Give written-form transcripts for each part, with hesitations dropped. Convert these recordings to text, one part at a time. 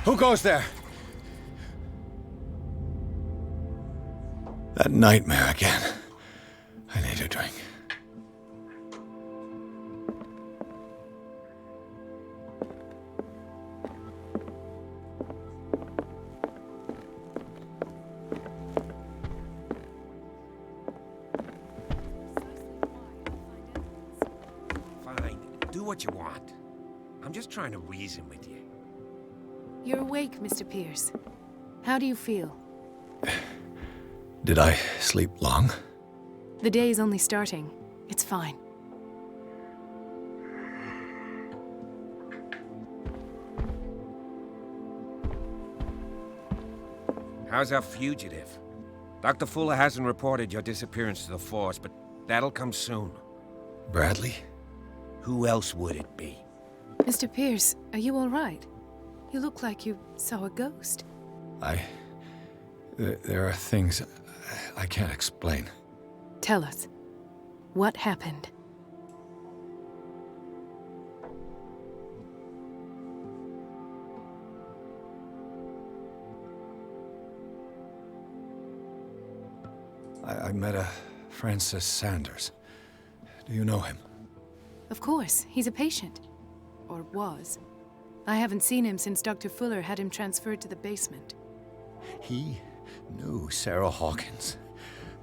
Who goes there? That nightmare again. I need a drink. Fine, do what you want. I'm just trying to reason with you. You're awake, Mr. Pierce. How do you feel? Did I sleep long? The day is only starting. It's fine. How's our fugitive? Dr. Fuller hasn't reported your disappearance to the force, but that'll come soon. Bradley? Who else would it be? Mr. Pierce, are you all right? You look like you saw a ghost. There are things I can't explain. Tell us. What happened? I met a Francis Sanders. Do you know him? Of course, he's a patient. Or was. I haven't seen him since Dr. Fuller had him transferred to the basement. He knew Sarah Hawkins,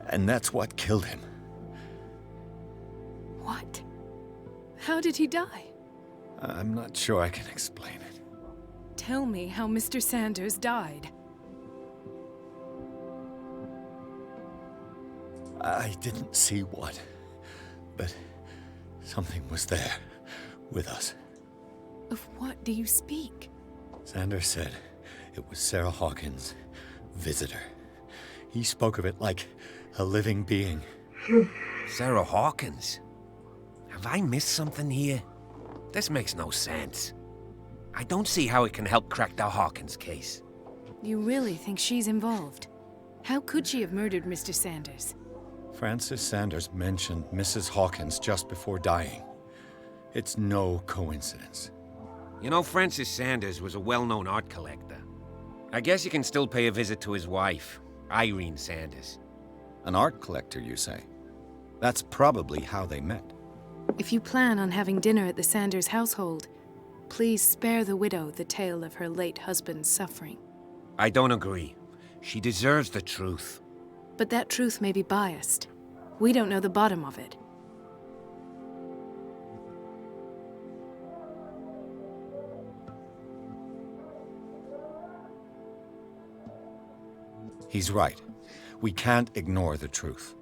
and that's what killed him. What? How did he die? I'm not sure I can explain it. Tell me how Mr. Sanders died. I didn't see what, but something was there with us. Of what do you speak? Sanders said it was Sarah Hawkins' visitor. He spoke of it like a living being. Sarah Hawkins? Have I missed something here? This makes no sense. I don't see how it can help crack the Hawkins case. You really think she's involved? How could she have murdered Mr. Sanders? Francis Sanders mentioned Mrs. Hawkins just before dying. It's no coincidence. You know, Francis Sanders was a well-known art collector. I guess you can still pay a visit to his wife, Irene Sanders. An art collector, you say? That's probably how they met. If you plan on having dinner at the Sanders household, please spare the widow the tale of her late husband's suffering. I don't agree. She deserves the truth. But that truth may be biased. We don't know the bottom of it. He's right. We can't ignore the truth.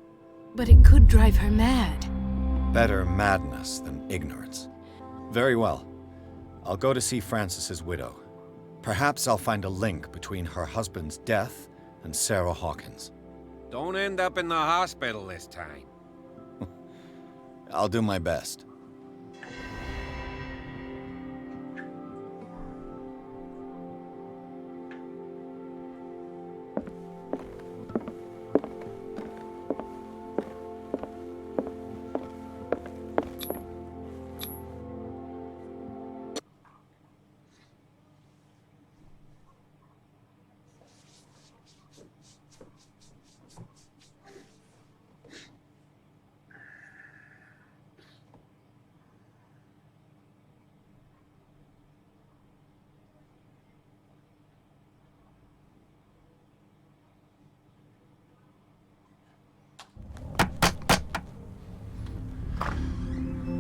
But it could drive her mad. Better madness than ignorance. Very well. I'll go to see Francis's widow. Perhaps I'll find a link between her husband's death and Sarah Hawkins. Don't end up in the hospital this time. I'll do my best.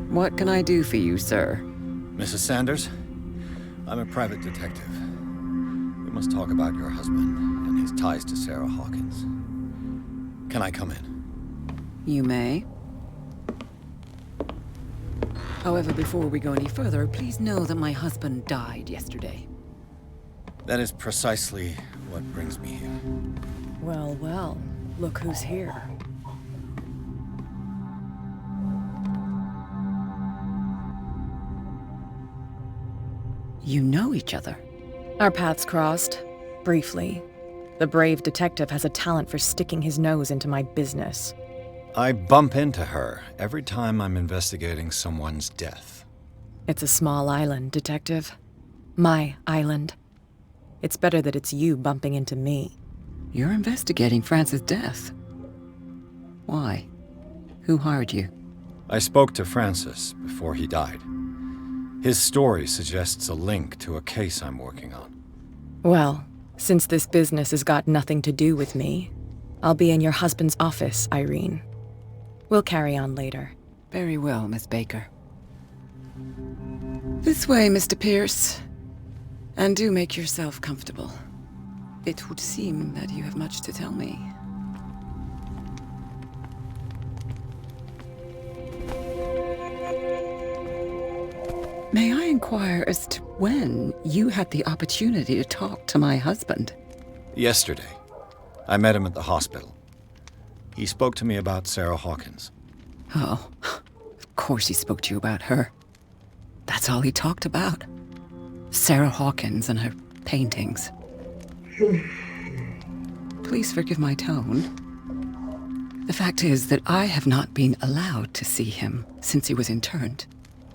What can I do for you, sir? Mrs. Sanders, I'm a private detective. We must talk about your husband and his ties to Sarah Hawkins. Can I come in? You may. However, before we go any further, please know that my husband died yesterday. That is precisely what brings me here. Well, well, look who's here. You know each other. Our paths crossed, briefly. The brave detective has a talent for sticking his nose into my business. I bump into her every time I'm investigating someone's death. It's a small island, detective. My island. It's better that it's you bumping into me. You're investigating Francis' death. Why? Who hired you? I spoke to Francis before he died. His story suggests a link to a case I'm working on. Well, since this business has got nothing to do with me, I'll be in your husband's office, Irene. We'll carry on later. Very well, Miss Baker. This way, Mr. Pierce. And do make yourself comfortable. It would seem that you have much to tell me. May I inquire as to when you had the opportunity to talk to my husband? Yesterday, I met him at the hospital. He spoke to me about Sarah Hawkins. Oh, of course he spoke to you about her. That's all he talked about. Sarah Hawkins and her paintings. Please forgive my tone. The fact is that I have not been allowed to see him since he was interned.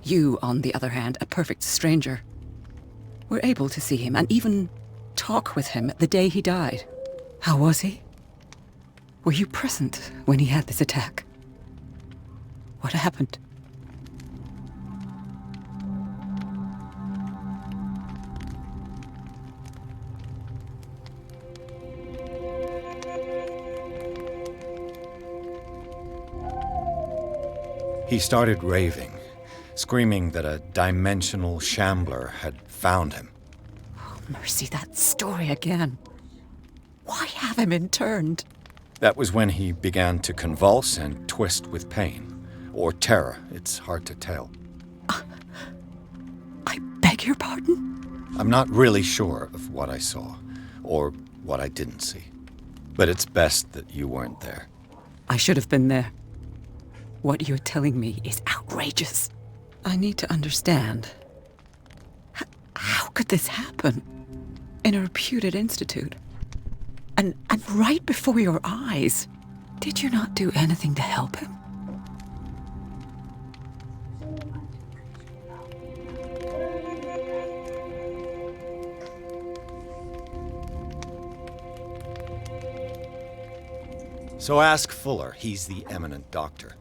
You, on the other hand, a perfect stranger, were able to see him and even talk with him the day he died. How was he? Were you present when he had this attack? What happened? He started raving, screaming that a dimensional shambler had found him. Oh, mercy, that story again. Why have him interned? That was when he began to convulse and twist with pain. Or terror, it's hard to tell. I beg your pardon? I'm not really sure of what I saw, or what I didn't see. But it's best that you weren't there. I should have been there. What you're telling me is outrageous. I need to understand. How could this happen? In a reputed institute? And right before your eyes? Did you not do anything to help him? So ask Fuller, he's the eminent doctor.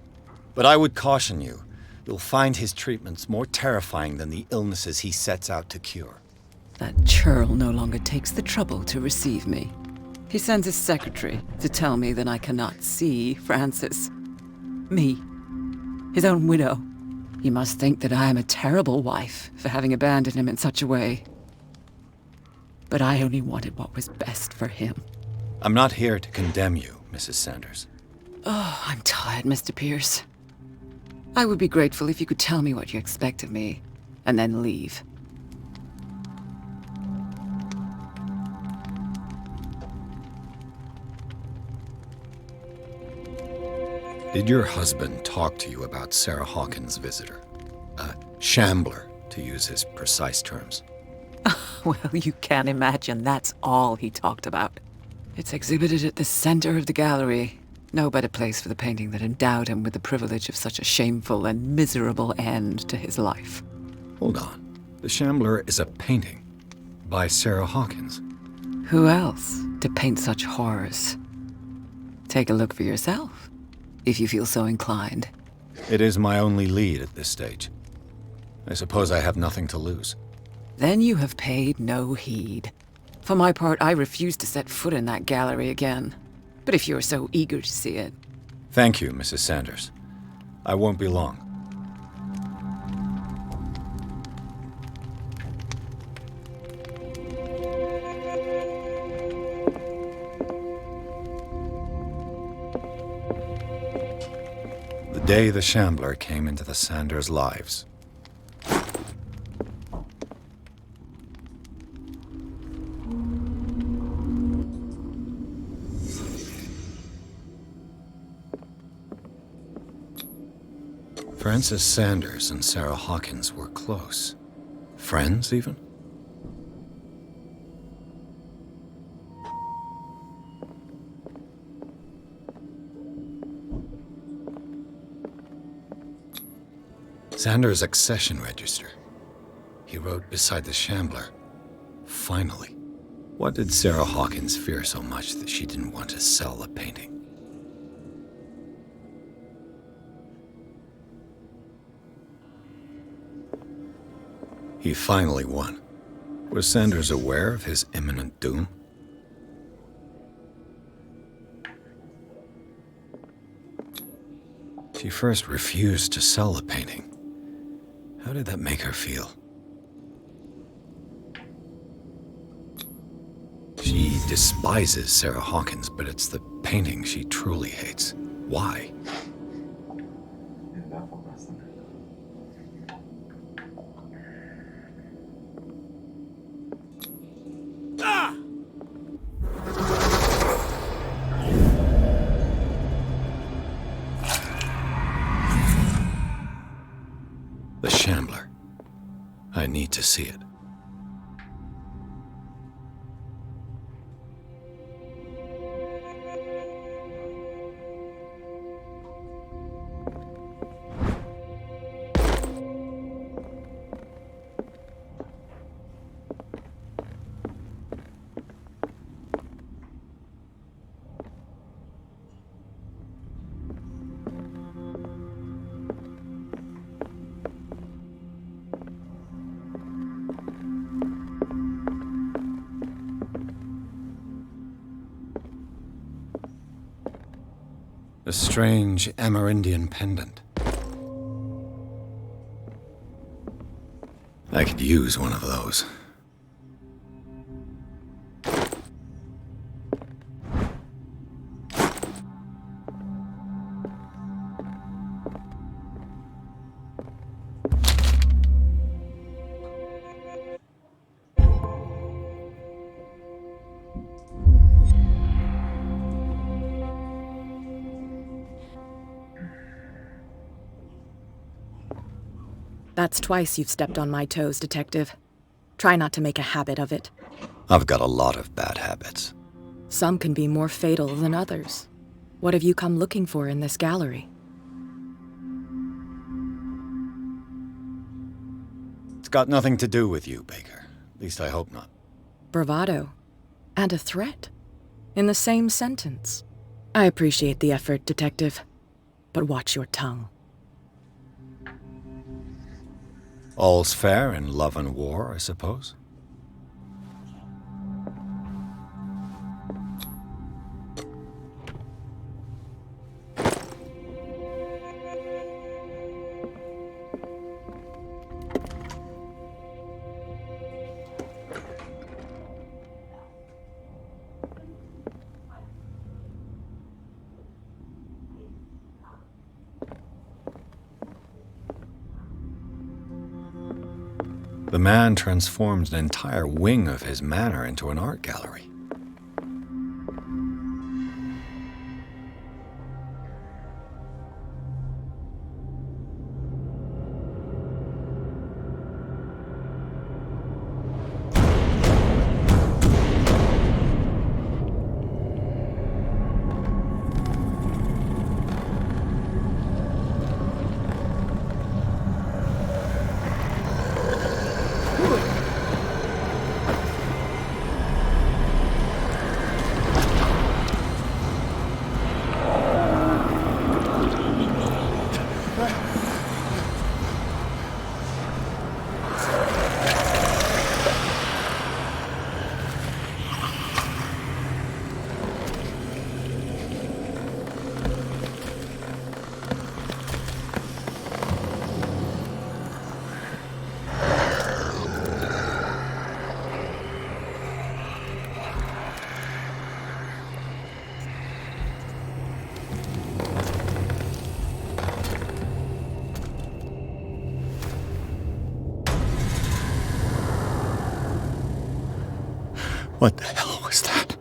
But I would caution you, you'll find his treatments more terrifying than the illnesses he sets out to cure. That churl no longer takes the trouble to receive me. He sends his secretary to tell me that I cannot see Francis. Me. His own widow. He must think that I am a terrible wife for having abandoned him in such a way. But I only wanted what was best for him. I'm not here to condemn you, Mrs. Sanders. Oh, I'm tired, Mr. Pierce. I would be grateful if you could tell me what you expect of me, and then leave. Did your husband talk to you about Sarah Hawkins' visitor? A shambler, to use his precise terms. Well, you can imagine that's all he talked about. It's exhibited at the center of the gallery. No better place for the painting that endowed him with the privilege of such a shameful and miserable end to his life. Hold on. The Shambler is a painting by Sarah Hawkins. Who else to paint such horrors? Take a look for yourself, if you feel so inclined. It is my only lead at this stage. I suppose I have nothing to lose. Then you have paid no heed. For my part, I refuse to set foot in that gallery again. But if you're so eager to see it... Thank you, Mrs. Sanders. I won't be long. The day the Shambler came into the Sanders' lives. Francis Sanders and Sarah Hawkins were close. Friends, even? Sanders' accession register. He wrote beside the Shambler, "Finally." What did Sarah Hawkins fear so much that she didn't want to sell the painting? He finally won. Was Sanders aware of his imminent doom? She first refused to sell the painting. How did that make her feel? She despises Sarah Hawkins, but it's the painting she truly hates. Why? The Shambler. I need to see it. A strange Amerindian pendant. I could use one of those. That's twice you've stepped on my toes, Detective. Try not to make a habit of it. I've got a lot of bad habits. Some can be more fatal than others. What have you come looking for in this gallery? It's got nothing to do with you, Baker. At least I hope not. Bravado. And a threat. In the same sentence. I appreciate the effort, Detective. But watch your tongue. All's fair in love and war, I suppose. The man transformed an entire wing of his manor into an art gallery. What the hell was that?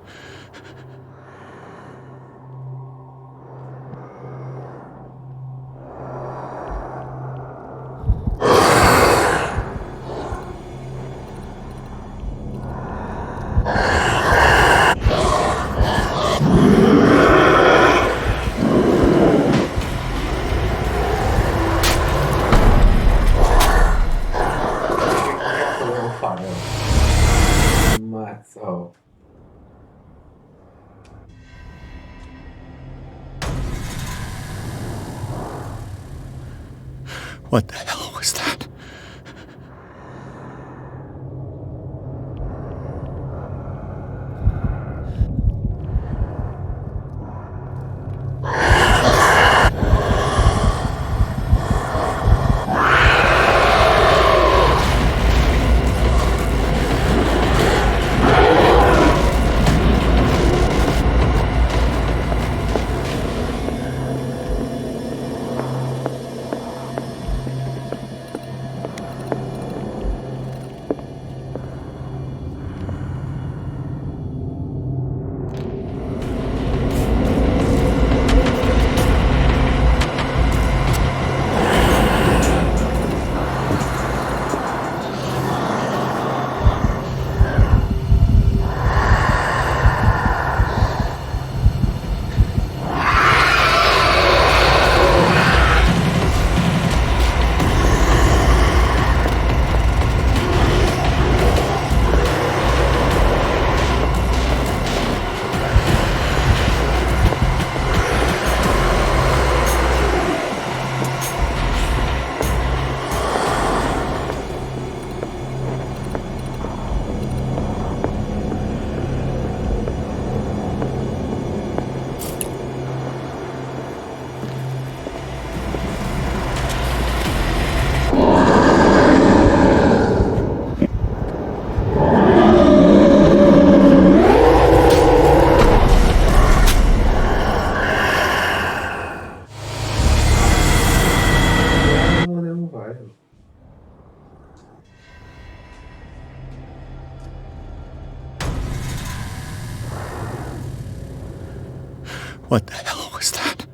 Mazzo. What the hell was that? What the hell was that?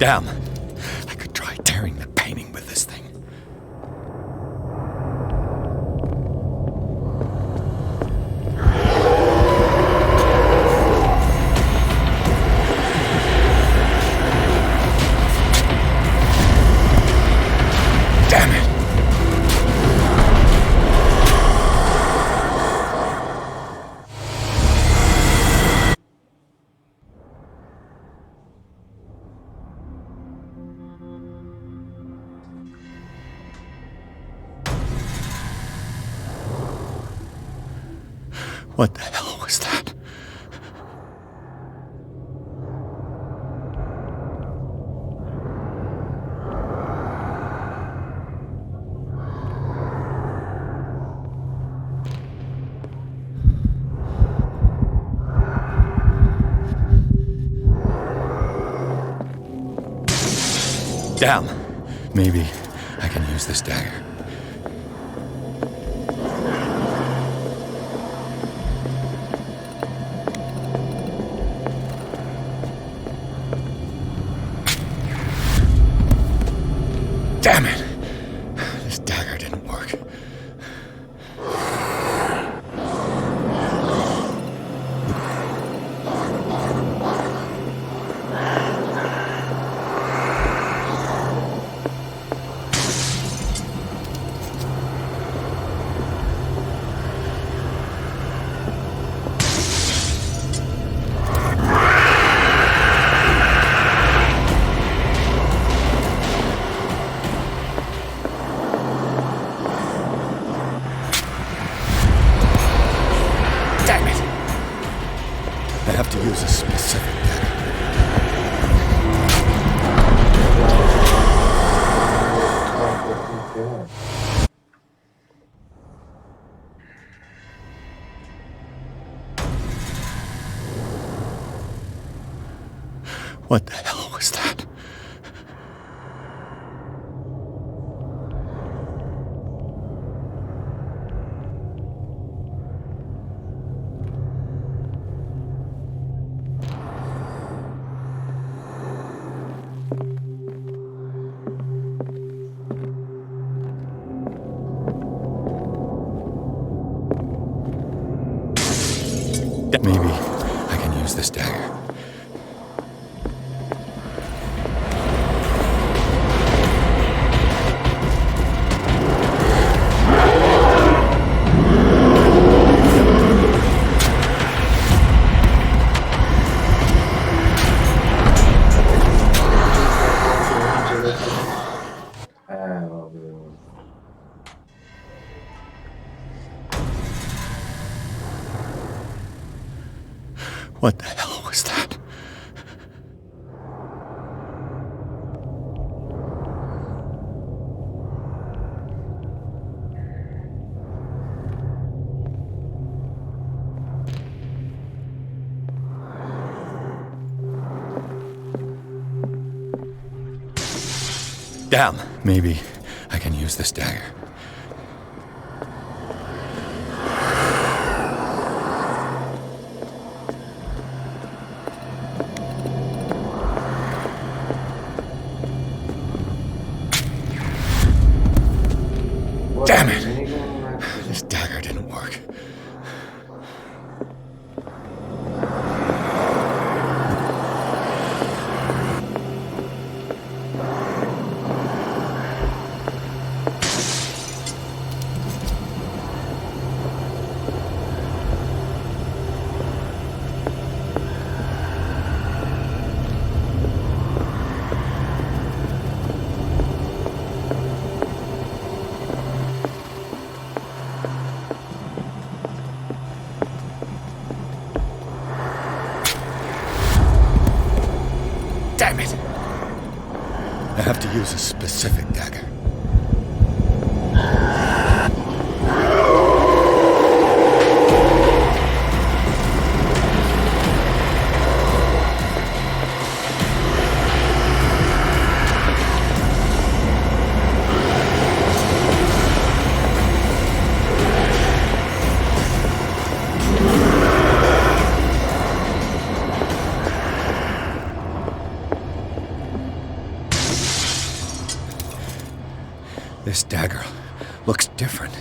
Damn. I could try tearing the painting with this thing. Damn it! What the hell was that? Damn. Maybe I can use this dagger. Damn it! This dagger didn't work. I have to use a specific dagger. What the hell was that? Maybe I can use this dagger. What the hell was that? Damn. Maybe I can use this dagger. Damn it! This dagger didn't work. Damn it! I have to use a specific dagger. This dagger looks different.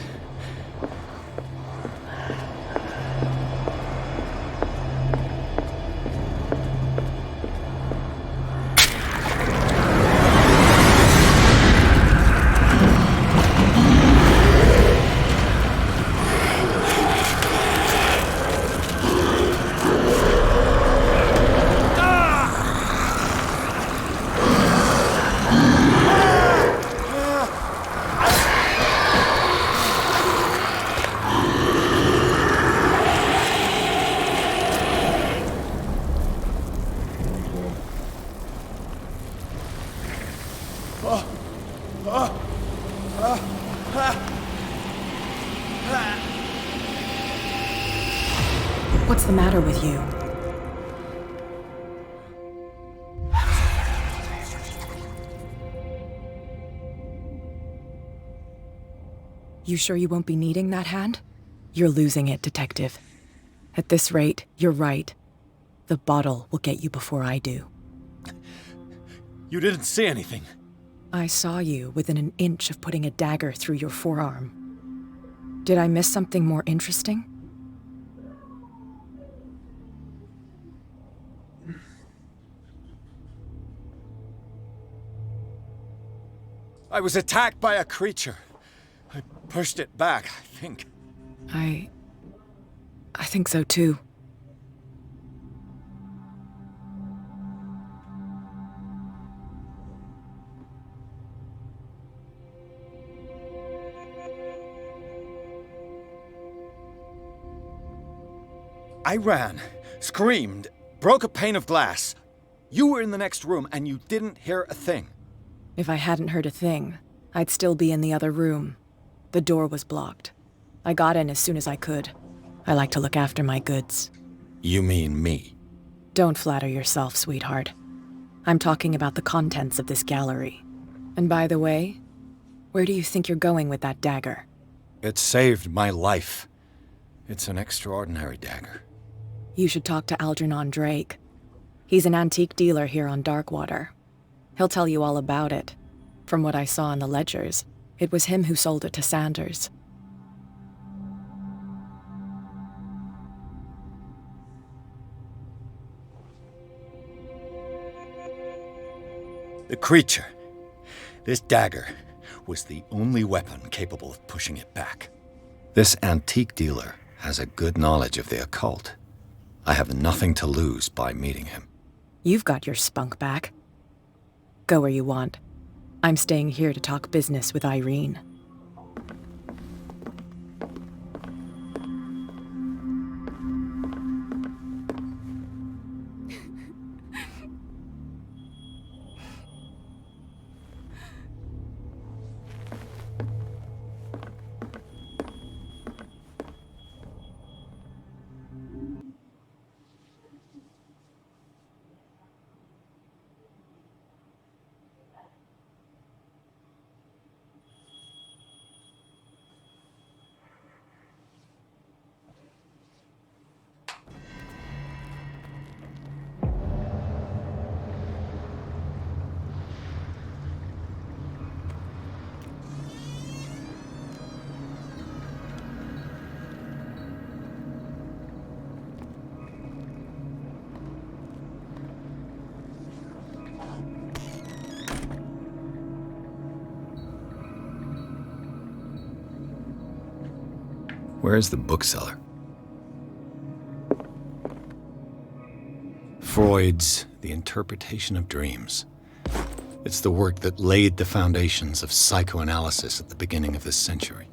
What's the matter with you? You sure you won't be needing that hand? You're losing it, Detective. At this rate, you're right. The bottle will get you before I do. You didn't see anything. I saw you within an inch of putting a dagger through your forearm. Did I miss something more interesting? I was attacked by a creature. I pushed it back, I think. I think so too. I ran, screamed, broke a pane of glass. You were in the next room and you didn't hear a thing. If I hadn't heard a thing, I'd still be in the other room. The door was blocked. I got in as soon as I could. I like to look after my goods. You mean me? Don't flatter yourself, sweetheart. I'm talking about the contents of this gallery. And by the way, where do you think you're going with that dagger? It saved my life. It's an extraordinary dagger. You should talk to Algernon Drake. He's an antique dealer here on Darkwater. He'll tell you all about it. From what I saw in the ledgers, it was him who sold it to Sanders. The creature, this dagger, was the only weapon capable of pushing it back. This antique dealer has a good knowledge of the occult. I have nothing to lose by meeting him. You've got your spunk back. Go where you want. I'm staying here to talk business with Irene. Where's the bookseller? Freud's The Interpretation of Dreams. It's the work that laid the foundations of psychoanalysis at the beginning of this century.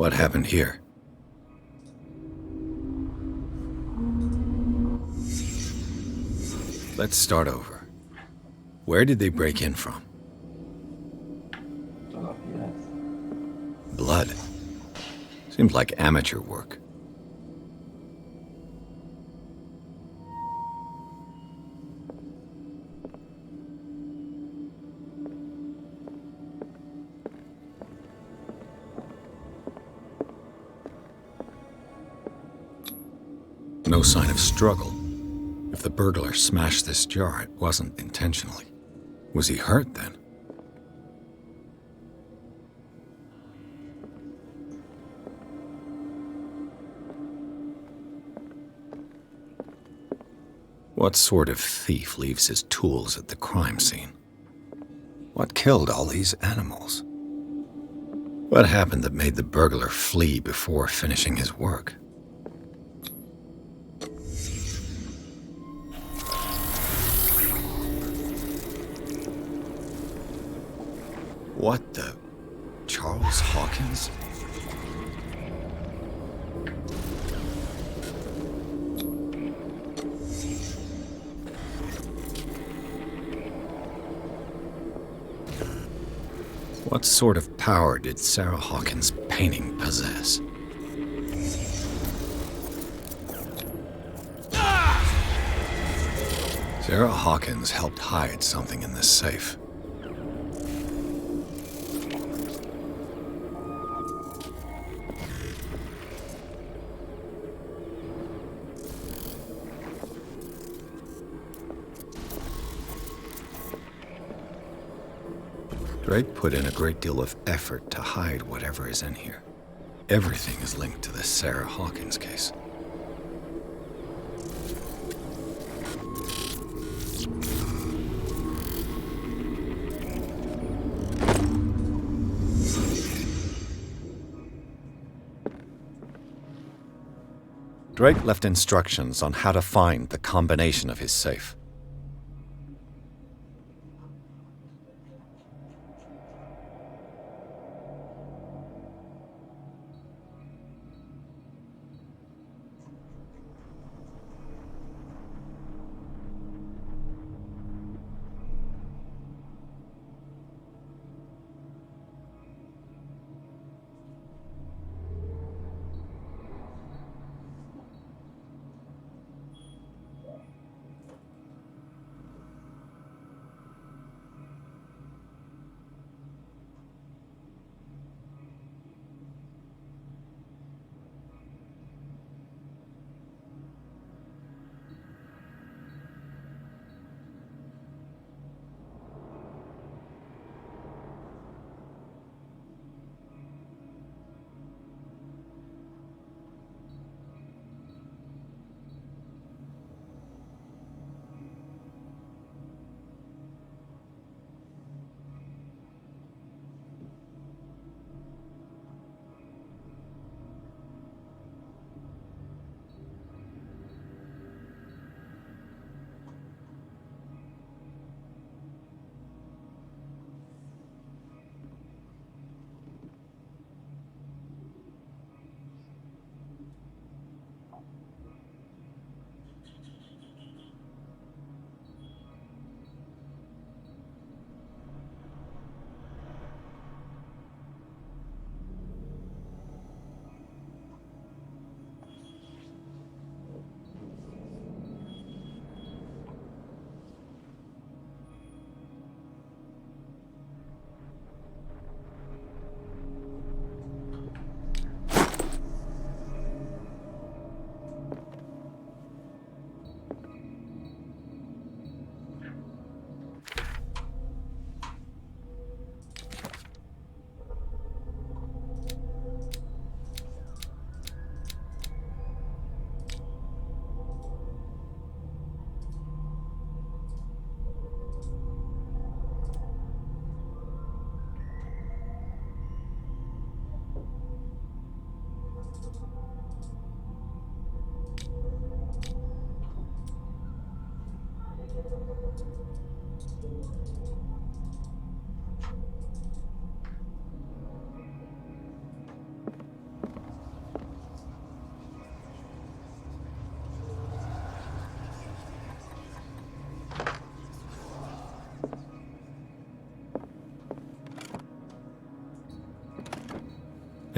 What happened here? Let's start over. Where did they break in from? Blood. Seems like amateur work. No sign of struggle. If the burglar smashed this jar, it wasn't intentionally. Was he hurt then? What sort of thief leaves his tools at the crime scene? What killed all these animals? What happened that made the burglar flee before finishing his work? What the... Charles Hawkins? What sort of power did Sarah Hawkins' painting possess? Sarah Hawkins helped hide something in this safe. Drake put in a great deal of effort to hide whatever is in here. Everything is linked to the Sarah Hawkins case. Drake left instructions on how to find the combination of his safe.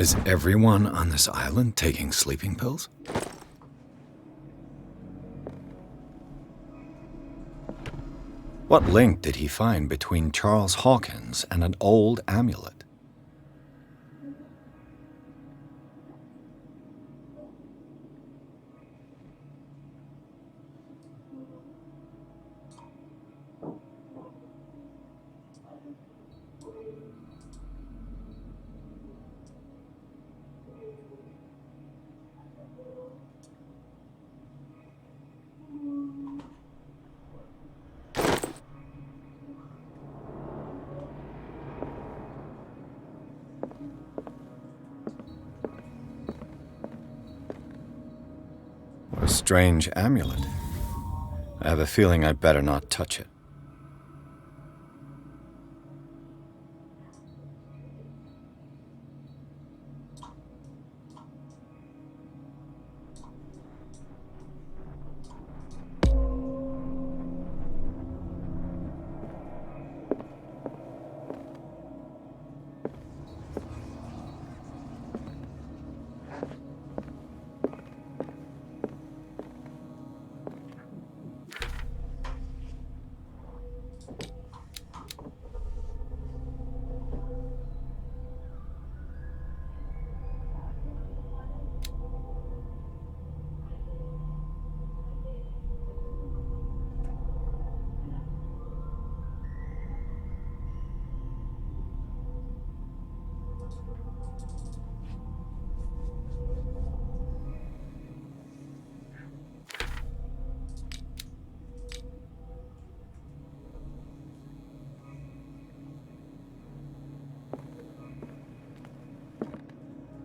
Is everyone on this island taking sleeping pills? What link did he find between Charles Hawkins and an old amulet? What a strange amulet. I have a feeling I'd better not touch it.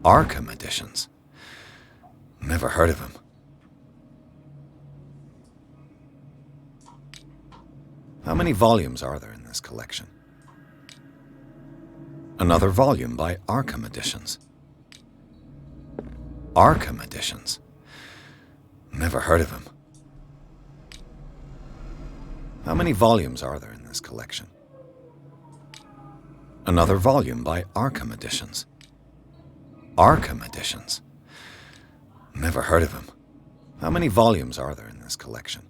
Arkham editions. Never heard of him. How many volumes are there in this collection? Another volume by Arkham Editions. Arkham Editions. Never heard of him. How many volumes are there in this collection? Another volume by Arkham Editions. Arkham Editions. Never heard of him. How many volumes are there in this collection?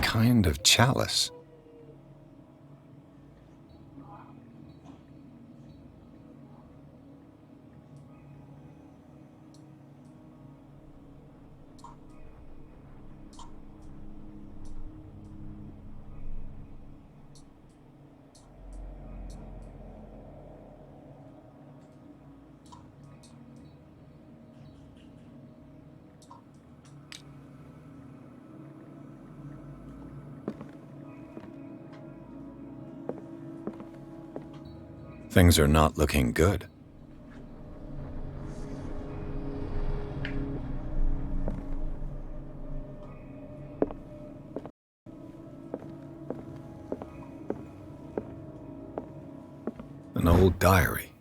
Kind of chalice. Things are not looking good. An old diary.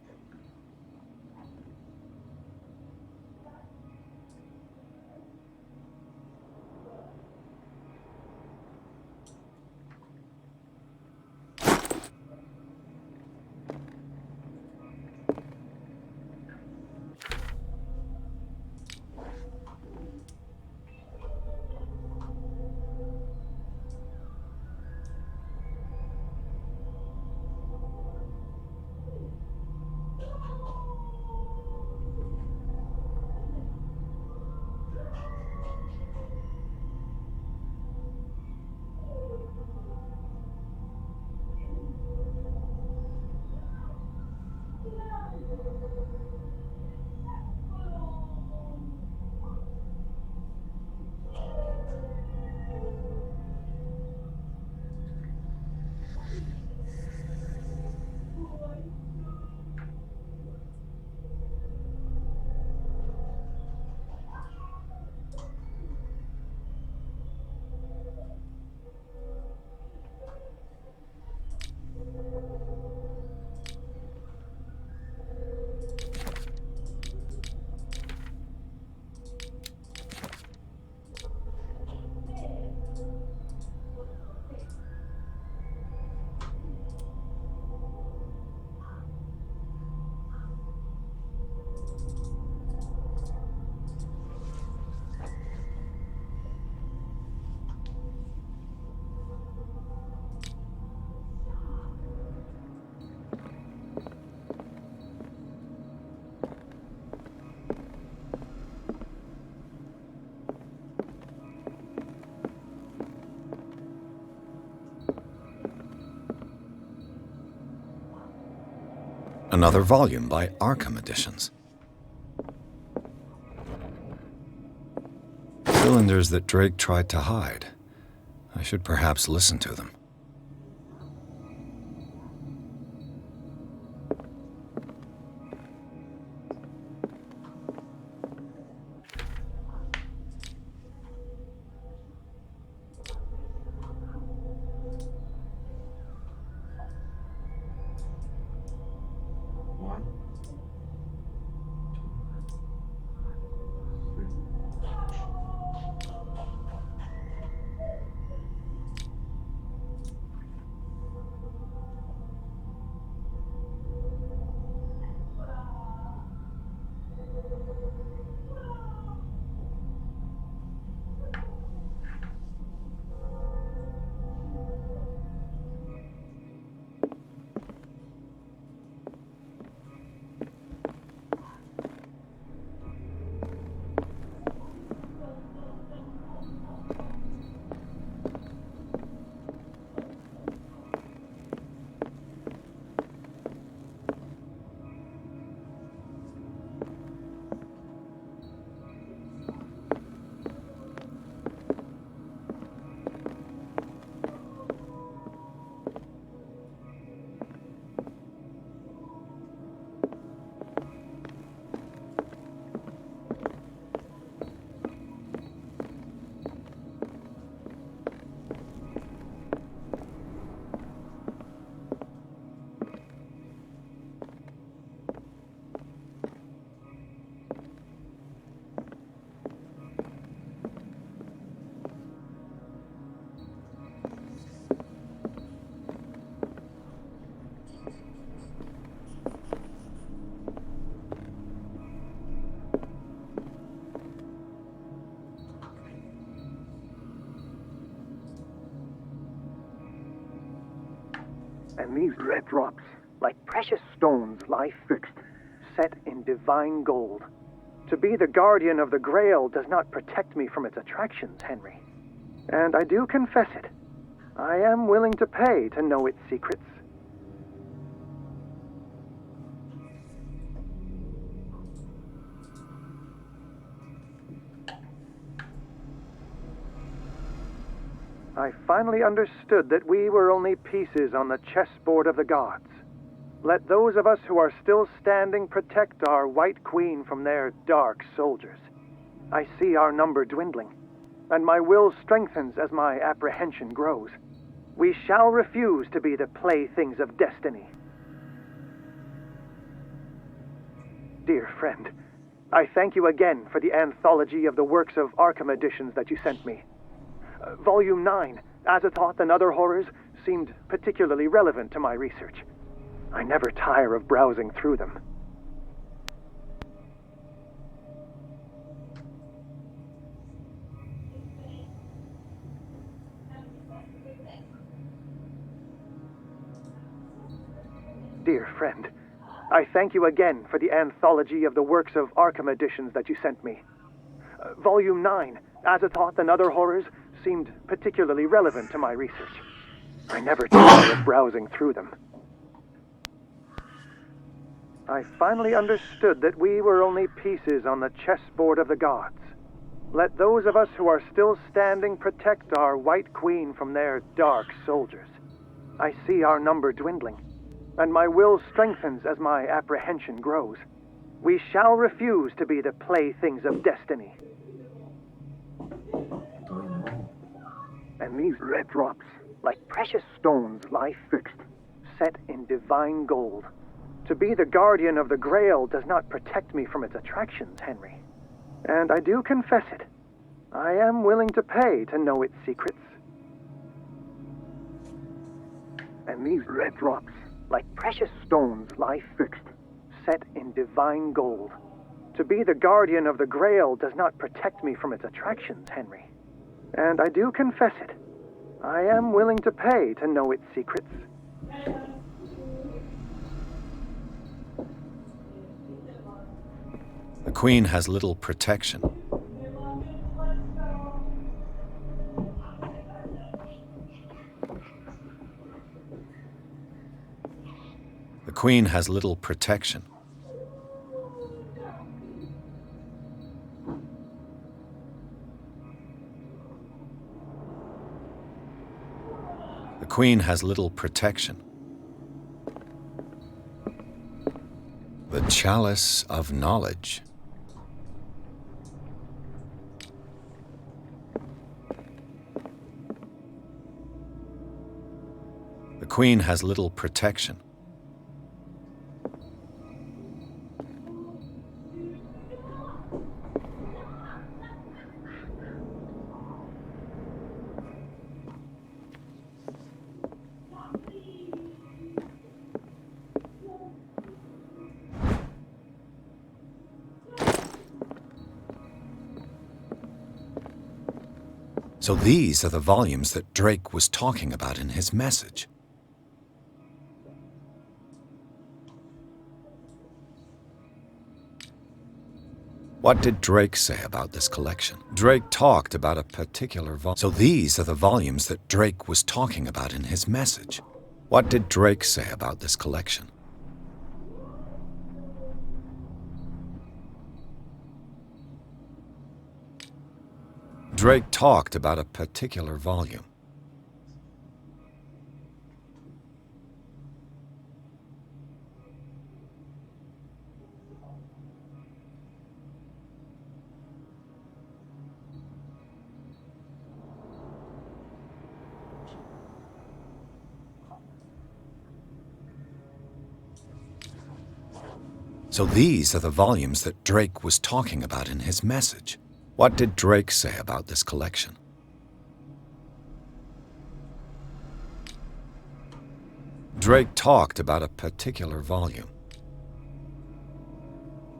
Another volume by Arkham Editions. Cylinders that Drake tried to hide. I should perhaps listen to them. And these red drops, like precious stones, lie fixed, set in divine gold. To be the guardian of the Grail does not protect me from its attractions, Henry. And I do confess it. I am willing to pay to know its secrets. I finally understood that we were only pieces on the chessboard of the gods. Let those of us who are still standing protect our White Queen from their dark soldiers. I see our number dwindling, and my will strengthens as my apprehension grows. We shall refuse to be the playthings of destiny. Dear friend, I thank you again for the anthology of the works of Arkham Editions that you sent me. Volume 9, Azathoth and Other Horrors, seemed particularly relevant to my research. I never tire of browsing through them. Dear friend, I thank you again for the anthology of the works of Arkham Editions that you sent me. Volume 9, Azathoth and Other Horrors, seemed particularly relevant to my research. I never tire of browsing through them. I finally understood that we were only pieces on the chessboard of the gods. Let those of us who are still standing protect our White Queen from their dark soldiers. I see our number dwindling, and my will strengthens as my apprehension grows. We shall refuse to be the playthings of destiny. And these red drops, like precious stones, lie fixed, set in divine gold. To be the guardian of the Grail does not protect me from its attractions, Henry. And I do confess it. I am willing to pay to know its secrets. And these red drops, like precious stones, lie fixed, set in divine gold. To be the guardian of the Grail does not protect me from its attractions, Henry. And I do confess it. I am willing to pay to know its secrets. The Queen has little protection. The Queen has little protection. The Queen has little protection. The Chalice of Knowledge. The Queen has little protection. So these are the volumes that Drake was talking about in his message. What did Drake say about this collection? Drake talked about a particular volume. So these are the volumes that Drake was talking about in his message. What did Drake say about this collection? Drake talked about a particular volume. So these are the volumes that Drake was talking about in his message. What did Drake say about this collection? Drake talked about a particular volume.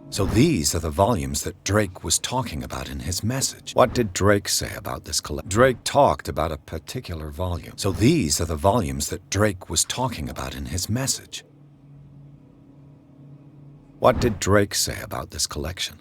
So these are the volumes that Drake was talking about in his message. What did Drake say about this collection? Drake talked about a particular volume. So these are the volumes that Drake was talking about in his message. What did Drake say about this collection?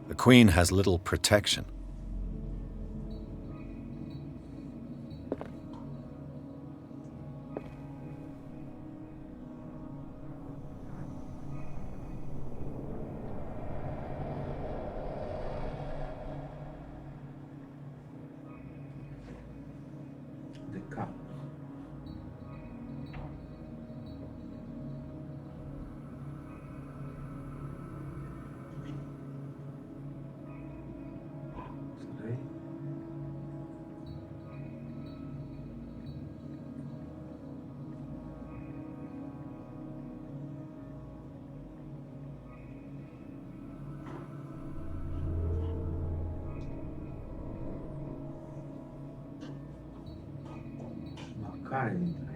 The Queen has little protection. The cup. Today. Karen,